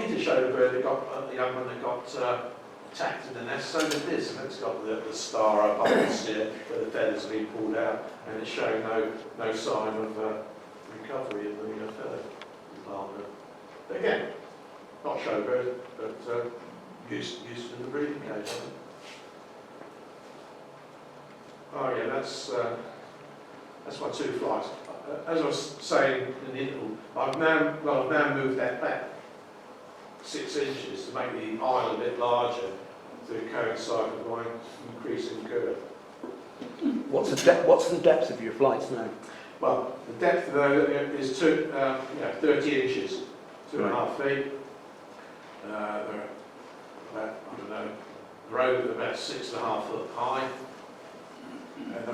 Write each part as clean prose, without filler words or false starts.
wanted to show the bird that got the young one that got attacked in the nest. So did this, and it's got the star up on the steer where the feathers have been pulled out, and it's showing no sign of recovery in the feather department. But again, not showbird, but used in the breeding cage. I think. Oh yeah, that's my two flights. As I was saying in the interval, I've now moved that back 6 inches to make the aisle a bit larger to coincide with my increasing curve. What's the depth of your flights now? Well, the depth though is 30 inches, 2.5 feet. They're about, I don't know, they're over about 6.5 foot high. And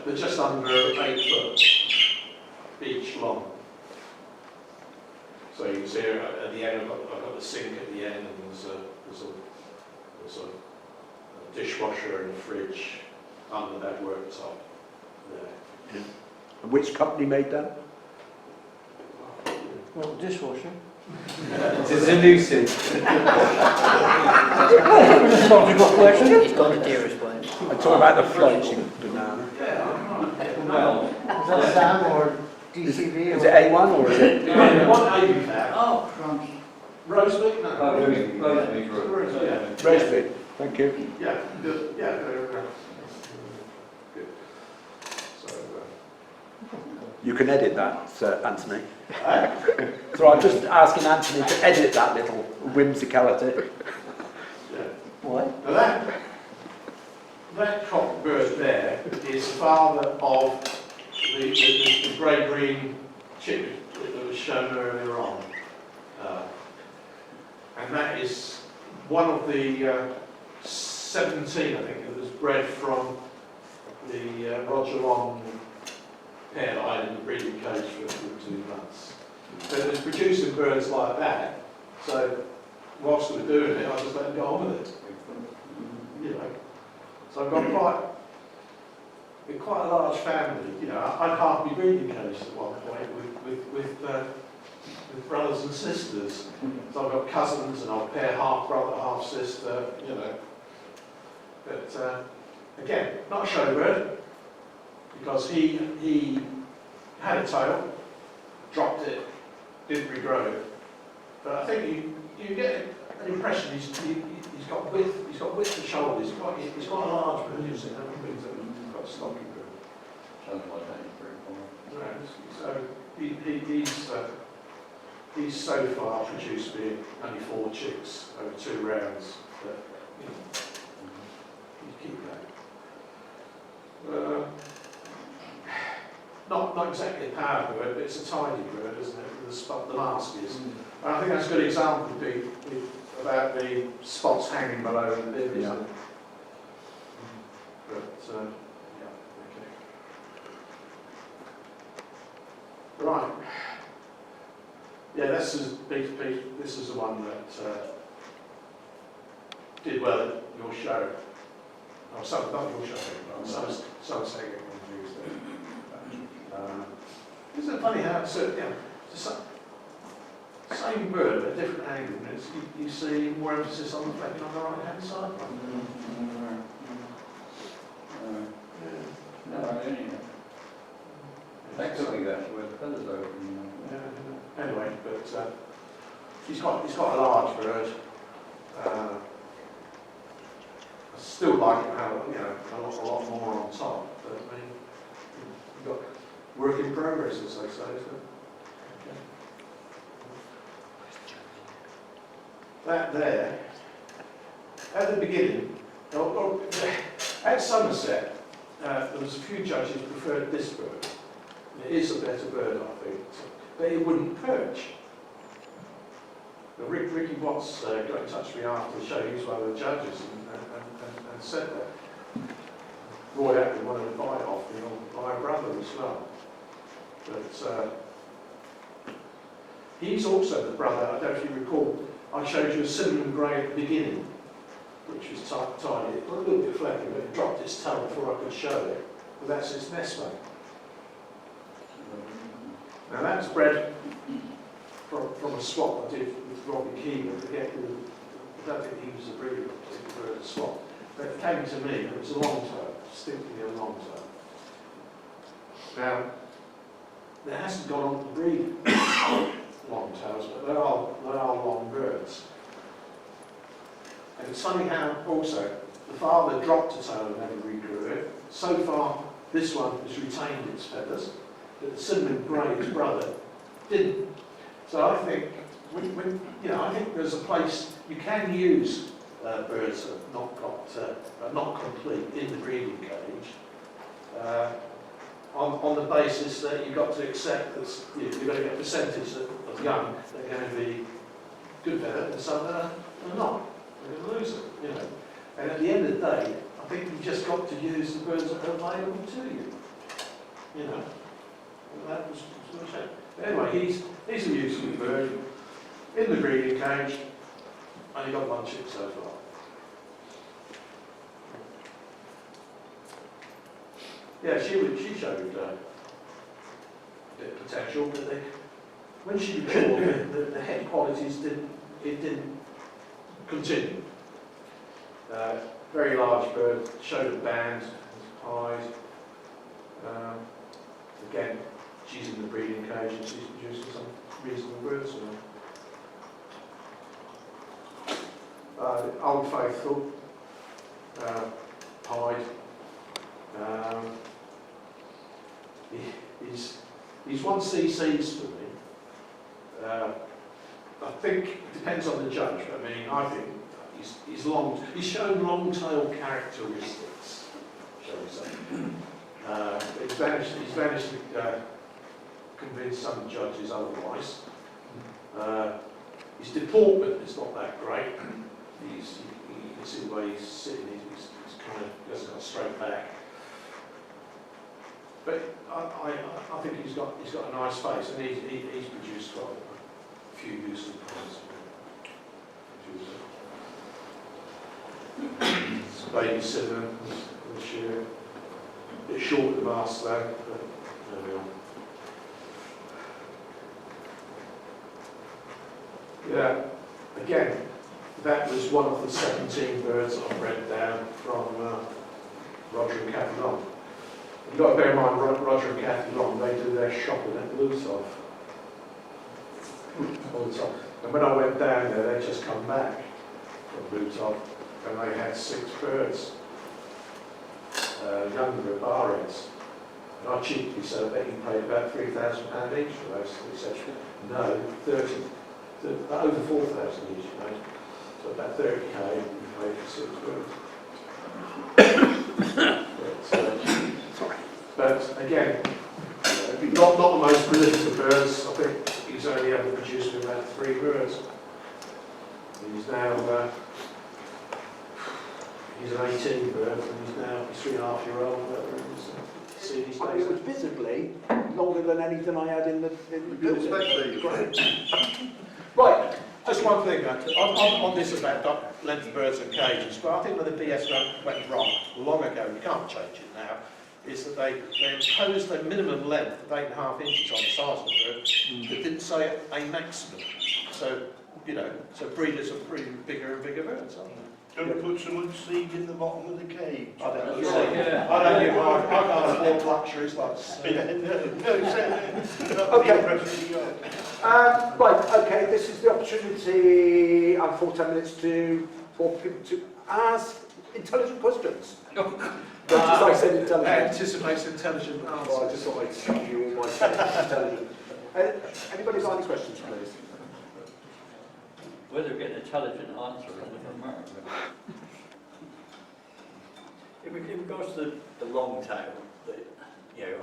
they're just under 8 foot each long. So you can see at the end, I've got the sink at the end, and there's a dishwasher and a fridge under that worktop there. Yeah. And which company made that? Well, dishwasher. It's a nuisance. Logical question. He's got the dearest way. I'm talking about the flights you can do now. Well, Is that Sam or DCV? Is it A1 or is it? One Avy fab. Oh, crumbs. Rosebeak? No. oh, Yeah. Rosebeak. Thank you. Yeah. Good. So, You can edit that, Sir Anthony. So I'm just asking Anthony to edit that little whimsicality. yeah. What? Now that cockbird there is father of the grey-green chick that was shown earlier on. And that is one of the 17, I think, that was bred from the Roger Long pair that I had in the breeding cage for 2 months. So it was producing birds like that. So whilst we were doing it, I just let them go on with it. You know. So I've got quite a large family. You know, I'd half my breeding cage at one point with brothers and sisters. So I've got cousins, and I'll pair half brother, half sister. You know, but again, not a showbird because he had a tail, dropped it, didn't regrow it. But I think you get an impression he's got width. He's got width of shoulders. He's quite a large bird. You've seen that one. He's got a stocky bird. Something like that is very common. So he's so far produced me only 4 chicks over 2 rounds. But you keep that. Not exactly a power bird, but it's a tiny bird, isn't it? The mask is. And I think that's a good example would be about the spots hanging below the bib, isn't it? But yeah, okay. Right. Yeah, this is the one that did well at your show. Oh, not your show, some saying it on Tuesday. Isn't it funny how it's the same bird but a different angle? You see more emphasis on the flapping on the right hand side. No, anyway. Actually, that's where the feathers open. Yeah. Anyway, but he's got a large bird. I still like it to have a lot more on top. But I mean, you've got work in progress, as they say. So. Okay. That there, at the beginning, at Somerset, there was a few judges who preferred this bird. It is a better bird, I think, but it wouldn't perch. But Ricky Watts got in touch with me after the show. He was one of the judges and said that. Roy Atwood wanted to buy it off me, or my brother as well. But he's also the brother, I don't know if you recall, I showed you a cinnamon grey at the beginning, which was tiny, a little bit flaky, but it dropped its tail before I could show it. But that's its nestmate. Now that's bred from a swap I did with Robbie Keegan to get rid of, I don't think he was a breeder for a swap, but it came to me, and it was a long tail, distinctly a long tail. Now, there hasn't gone on to breed long tails, but they are long birds. And it's funny how also the father dropped a tail and never regrew it. So far, this one has retained its feathers, but the cinnamon grey, his brother, didn't. So I think, I think there's a place you can use birds that have not got, are not complete in the breeding cage, on the basis that you've got to accept that you've got to get a percentage of young that are going to be good feather and some that are not. You're going to lose it, And at the end of the day, I think you've just got to use the birds that are available to you. And that was what I said. Anyway, he's a useful bird in the breeding cage. Only got one chick so far. Yeah, she showed a bit of potential, but when she was born, the head qualities didn't continue. Very large bird, showed a band, eyes. Again, she's in the breeding cage and she's producing some reasonable birds. Old Faithful, pied. He's 1 cc's for me. I think it depends on the judge, but I think he's shown long tail characteristics, shall we say. He's managed to convince some judges otherwise. His deportment is not that great. You can see the way he's sitting, he's kind of, he hasn't got a straight back. But I think he's got a nice face, and he's produced a few useful points. It's a baby cinnamon this year. A bit short of the mast though, but there we are. Yeah, again, that was one of the 17 birds I've bred down from Roger and Kathy Long. You've got to bear in mind, Roger and Kathy Long, they do their shopping at Lutov all the time. And when I went down there, they'd just come back from Lutov, and they had 6 birds, younger barheads. And I cheaply said, I bet you paid about £3,000 each for those. He said, no, 30, over 4,000 each, So about 30k you paid for 6 birds. But again, not the most prolific of birds. I think he's only ever produced about 3 birds. He's now he's an 18 bird, and he's 3.5-year-old. It was visibly longer than anything I had in the building. Right, just one thing on this about length of birds and cages, but I think where the BS went wrong long ago, you can't change it now, is that they imposed a minimum length of 8.5 inches on the size of the bird, but didn't say a maximum. So, so breeders are breeding bigger and bigger birds, aren't they? Don't put so much seed in the bottom of the cage. I don't know. I don't give I can't afford luxuries like Right, okay, this is the opportunity, I have 4-10 minutes for people to ask intelligent questions. As I said, intelligent. anticipates intelligent answers. Well, I just thought I'd stop you all my intelligent. Anybody got any questions, please? Whether we get an intelligent answer is a different matter. In regards to the long tail,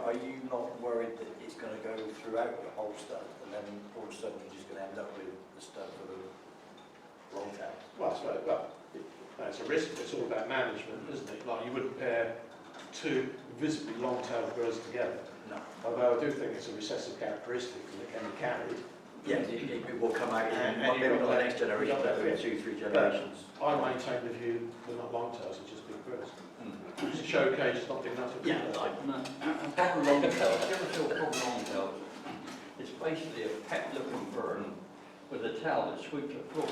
are you not worried that it's going to go throughout the whole stud, and then all of a sudden you're just going to end up with the stud for the long tail? Well, that's a risk. It's all about management, isn't it? Like you wouldn't pair 2 visibly long-tailed birds together. No. Although I do think it's a recessive characteristic that can be carried. Yeah, it will come out in And maybe you've not got the next generation, you've got but that 2-3 generations. I maintain the view they're not long-tails, they're just big birds. The show cage is not big enough to do Yeah, that. like, no. And problem long tails, do you ever feel problem long tails? It's basically a pet-looking bird with a tail that sweeps the floor.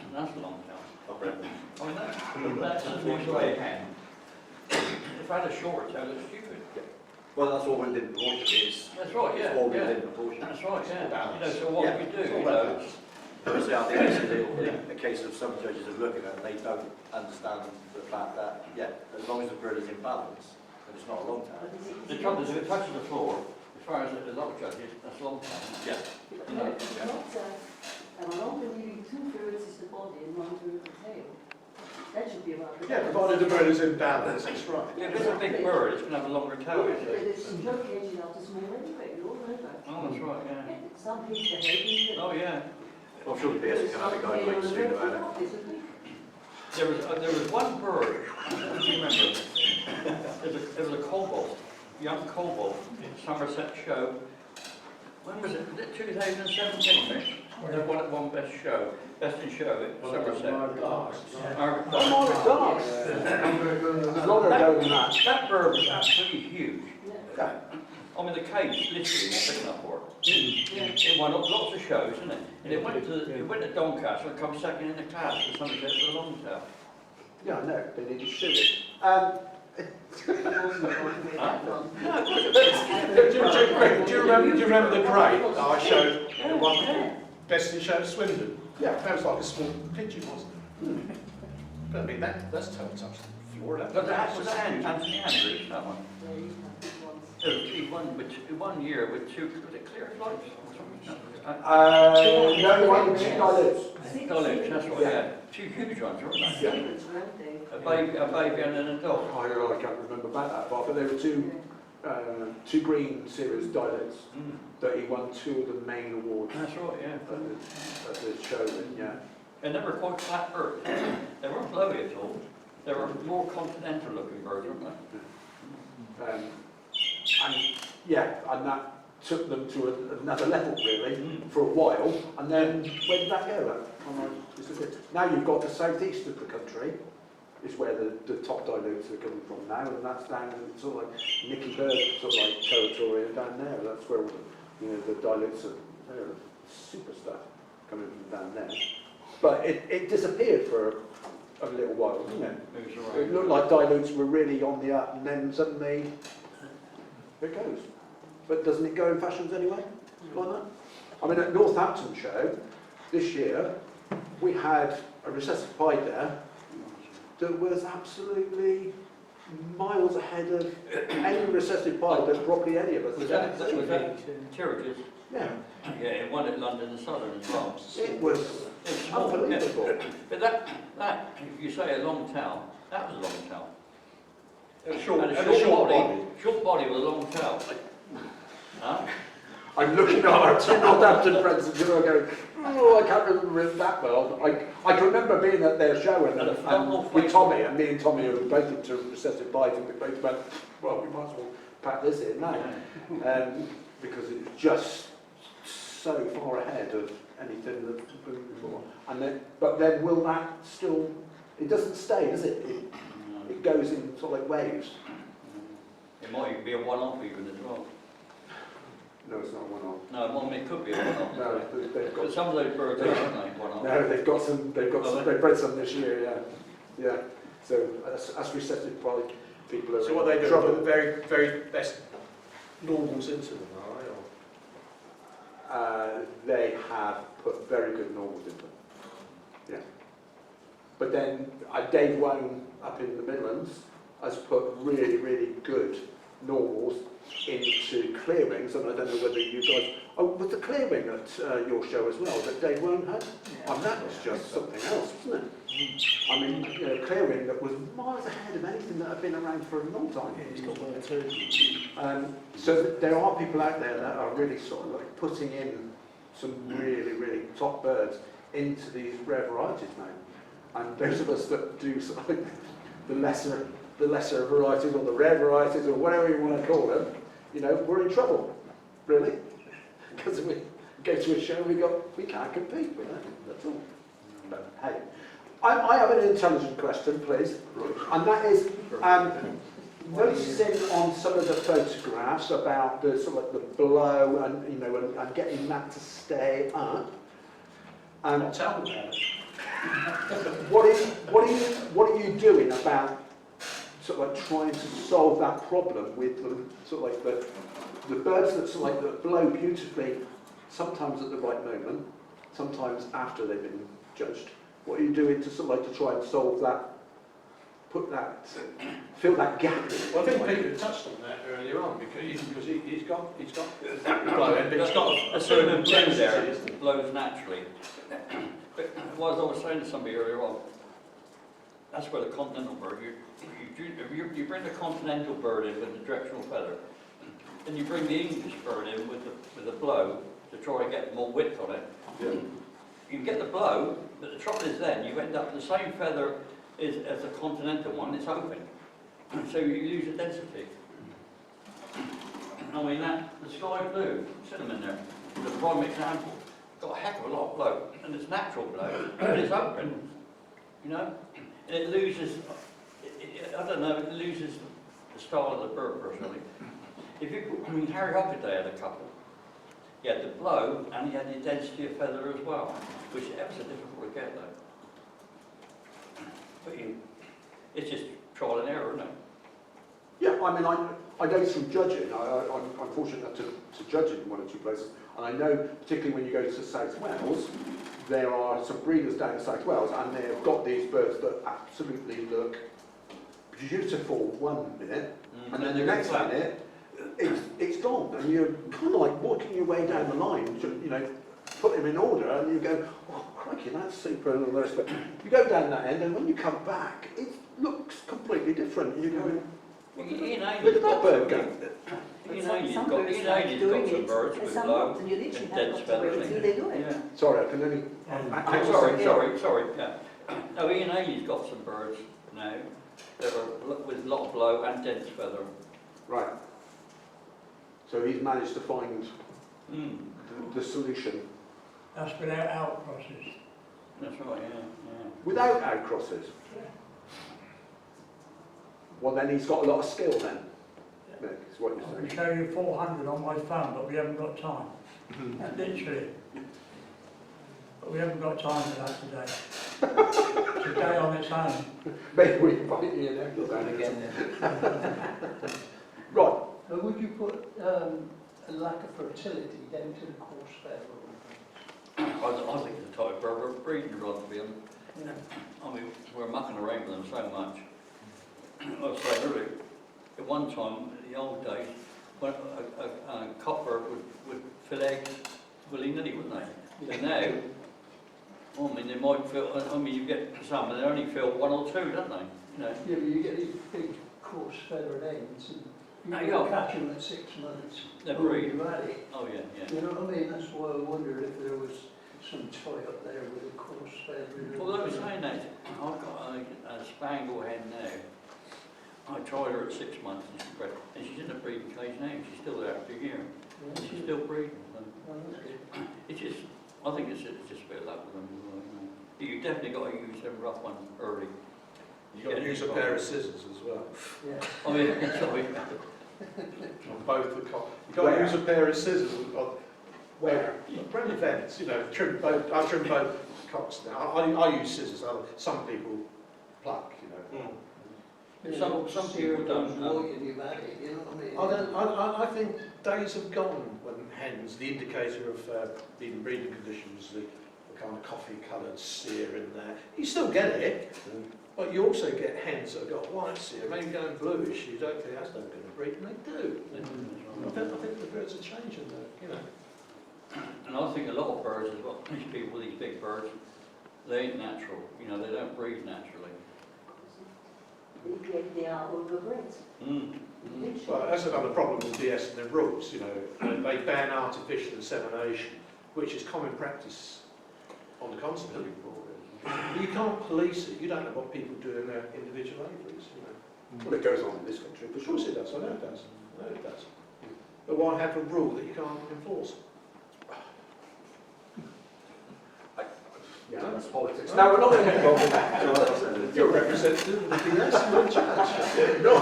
And that's a long tail. I mean, that's as much way hen. If I had a short tail, it's stupid. Well, that's all within proportion. That's right, It's yeah. all yeah. within proportion. That's right, yeah. Balance. So what Yeah, we do, it's all you about know, balance. Obviously, I think it's a case of some judges are looking at it, they don't understand the fact that, yeah, as long as the bird is in balance, and it's not a long tail. the trouble is if it touches the floor, as far as a lot of judges, that's a long tail. Yeah. And along with leaving 2/3 is the body and 1/3 the tail. That should be about the Yeah, provided the bird is in balance, that's right. If it's a big bird, it's going to have a longer tail, you But see. it's located out small anyway, you all know that. Oh, that's right, yeah. Some people are hating it. Oh, yeah. I'm sure the BS can have a guideline soon about it. There was one bird, I don't know if you remember, there was a cobalt, young cobalt in Somerset show. When was it? Was it 2017, Mitch? They won at one best in show in Somerset. Margaret Darks. There's longer ago than that. That bird was absolutely huge. Yeah. I mean, the cage literally was big enough for it. It won lots of shows, didn't it? And it went to Doncaster and come second in the class for Somerset for the long tail. Yeah, I know, they need to shoot it. Do you remember the grey that I showed, the one best in show at Swindon? Yeah. That was like a small pigeon, wasn't it? But I mean, that's tail touched the floor. But that was Anthony Andrews, that one. He won with one year with two, was it clear flights or something? No, one dilutes. Dilutes, that's right, yeah. Two huge ones, weren't they? Yeah. A baby and an adult. I can't remember about that part, but there were two green series dilutes that he won 2 of the main awards That's right, yeah. at the show. Yeah. And they were quite flat birds. They weren't blowy at all. They were more continental looking birds, weren't they? And that took them to another level really for a while. And then where did that go? Now you've got the southeast of the country is where the top dilutes are coming from now, and that's down in sort of like Nicky Bird sort of like territory down there. That's where the dilutes are super stuff coming from down there. But it disappeared for a little while, didn't it? It looked like dilutes were really on the up, and then suddenly it goes. But doesn't it go in fashions anyway? Like that? I mean, at Northampton show this year, we had a recessive pied there that was absolutely miles ahead of any recessive pied that probably any of us Was had. that Terriers? Yeah, Yeah, it won at London and Southern as well. it was It was small, unbelievable. yeah. But that, if you say a long tail, that was a long tail. And a short body. Short body with a long tail. Huh? I'm looking at our two Northampton friends and you're going, oh, I can't remember it that well. I can remember being at their show and with Tommy, and me and Tommy were both into recessive bite, and we both went, well, we might as well pack this in now. Because it's just so far ahead of anything that's been before. But then will that still, it doesn't stay, does it? It goes in sort of like waves. It might even be a one-off even as well. No, it's not one-off. No, it could be a one-off. No, they've got But some of those birds are, aren't they, one-off? No, they've got some, they've bred some this year, yeah. Yeah. So, as recessive probably people are So what they do, trouble. put the very, very best normals into them, are they? Or? They have put very good normals in them. Yeah. But then Dave Wone up in the Midlands has put really, really good normals into clearings, and I don't know whether you guys... Oh, was the clearing at your show as well that Dave Wone had? And that was just something else, wasn't it? I mean, clearing that was miles ahead of anything that had been around for a long time. So there are people out there that are really sort of like putting in some really, really top birds into these rare varieties now. And those of us that do sort of like the lesser varieties or the rare varieties or whatever you want to call them, we're in trouble, really. Because we go to a show, we can't compete with that, that's all. But hey, I have an intelligent question, please. And that is, noticing on some of the photographs about the sort of like the blow and and getting that to stay up. And Tell me about it. what are you doing about sort of like trying to solve that problem with the sort of like the birds that sort of like that blow beautifully, sometimes at the right moment, sometimes after they've been judged. What are you doing to sort of like to try and solve that? Fill that gap. Well, I think Peter touched on that earlier on because he's got blow end, but he's got a certain blow density, there isn't it? blows naturally. But as I was saying to somebody earlier on, that's where the continental bird, you bring the continental bird in with the directional feather, and you bring the English bird in with the blow to try and get more width on it. Yeah. You can get the blow, but the trouble is then you end up with the same feather as the continental one, it's open. So you lose the density. I mean, the sky blue, cinnamon there, the prime example, got a heck of a lot of blow, and it's natural blow, but it's open, and it loses, I don't know, it loses the style of the bird personally. Harry Hockaday had a couple. He had the blow, and he had the density of feather as well, which is ever so difficult to get though. But it's just trial and error, isn't it? Yeah, I mean, I go through judging. I'm fortunate enough to judge in one or two places, and I know, particularly when you go to South Wales, there are some breeders down in South Wales, and they've got these birds that absolutely look beautiful one minute, and then the next minute, it's gone, and you're kind of like walking your way down the line, put them in order, and you go, oh, crikey, that's super, and all the rest of it. You go down that end, and when you come back, it looks completely different. You're going, Ian look at that got bird some, go. Ian Some Haley's got birds like doing some it, birds and with some blow not, and you literally and have dense got to wait feathers. until they do it. Yeah. Sorry, I can only... Sorry, yeah. No, Ian Haley's got some birds now that are with a lot of blow and dense feather. Right. So he's managed to find the solution. That's without outcrosses. That's right, yeah. Without outcrosses? Well, then he's got a lot of skill then, Nick, is what I you're can saying. show you 400 on my phone, but we haven't got time. Literally. But we haven't got time for that today. Today on its own. Maybe we invite you next time. Again then. Right. Would you put a lack of fertility down to the coarse feather? I think it's a type of bird we're breeding rather than being. I mean, we're mucking around with them so much. I was saying earlier, at one time, in the old days, when a cockbird would fill eggs willy-nilly, wouldn't they? And now, I mean, they might fill, you get some, and they only fill one or two, don't they? Yeah, but you get these big coarse feathered ends, and you Yeah. can catch them at 6 months. They're Oh, breed. you're ready. Oh, yeah. You know what I mean? That's why I wondered if there was some toy up there with a coarse feather. Well, I was saying that, I've got a Spangle hen now. I tried her at 6 months and she's bred, and she's in the breeding cage now, she's still there after a year. And she's still breeding. And it's just, I think it's just a bit of luck with them. You definitely got to use them rough ones early. You've got to use a pair of scissors as well. Yeah. I mean, sorry. On both the You've got to use a pair of scissors. Where? Around events, trim both cocks now. I use scissors. Some people pluck, Some people don't. And you've had it, you know what I mean? I think days have gone when hens, the indicator of the breeding conditions, the kind of coffee-coloured sear in there. You still get it, but you also get hens that have got white sear, maybe going bluish. You don't think that's not going to breed, and they do. I think the birds are changing, And I think a lot of birds as well, these people with these big birds, they ain't natural. They don't breed naturally. They are overbred. Well, that's another problem with DS and the rules. They ban artificial insemination, which is common practice on the continent. You can't police it. You don't know what people do in their individual aviaries. Well, it goes on in this country, for Of sure. course it does. I know it does. But why have a rule that you can't enforce? Yeah, that's politics. Now, we're not going to get involved in that. You're a representative of the PS, you're in charge. No.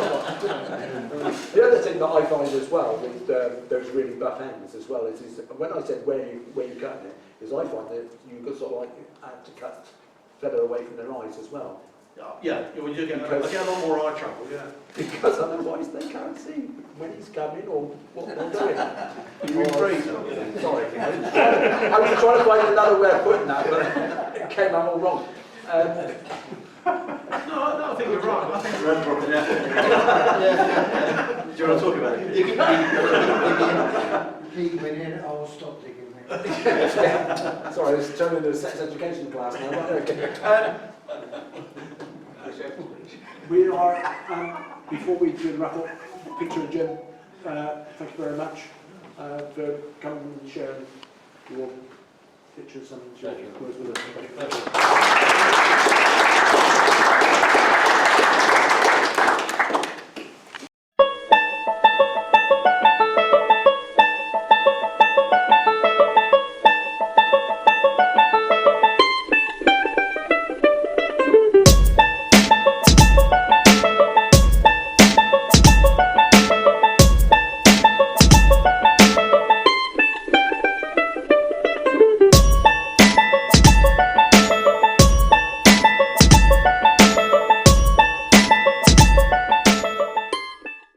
The other thing that I find as well with those really buff ends as well is when I said where you cut it, is I find that you got sort of like have to cut further away from their eyes as well. Yeah, well, you get, I get a lot more eye trouble, yeah. Because otherwise they can't see when he's coming or what they're doing. You agree? Sorry. I was trying to find another way of putting that, but it came out all wrong. No, I think you're right. I think Red Robin, yeah. Do you want to talk about it? Keep me in, I'll stop digging me. Sorry, it's turning into a sex education class now. But okay. We are, before we do the wrap up, picture of Jim, thank you very much for coming and sharing your pictures and your words with us.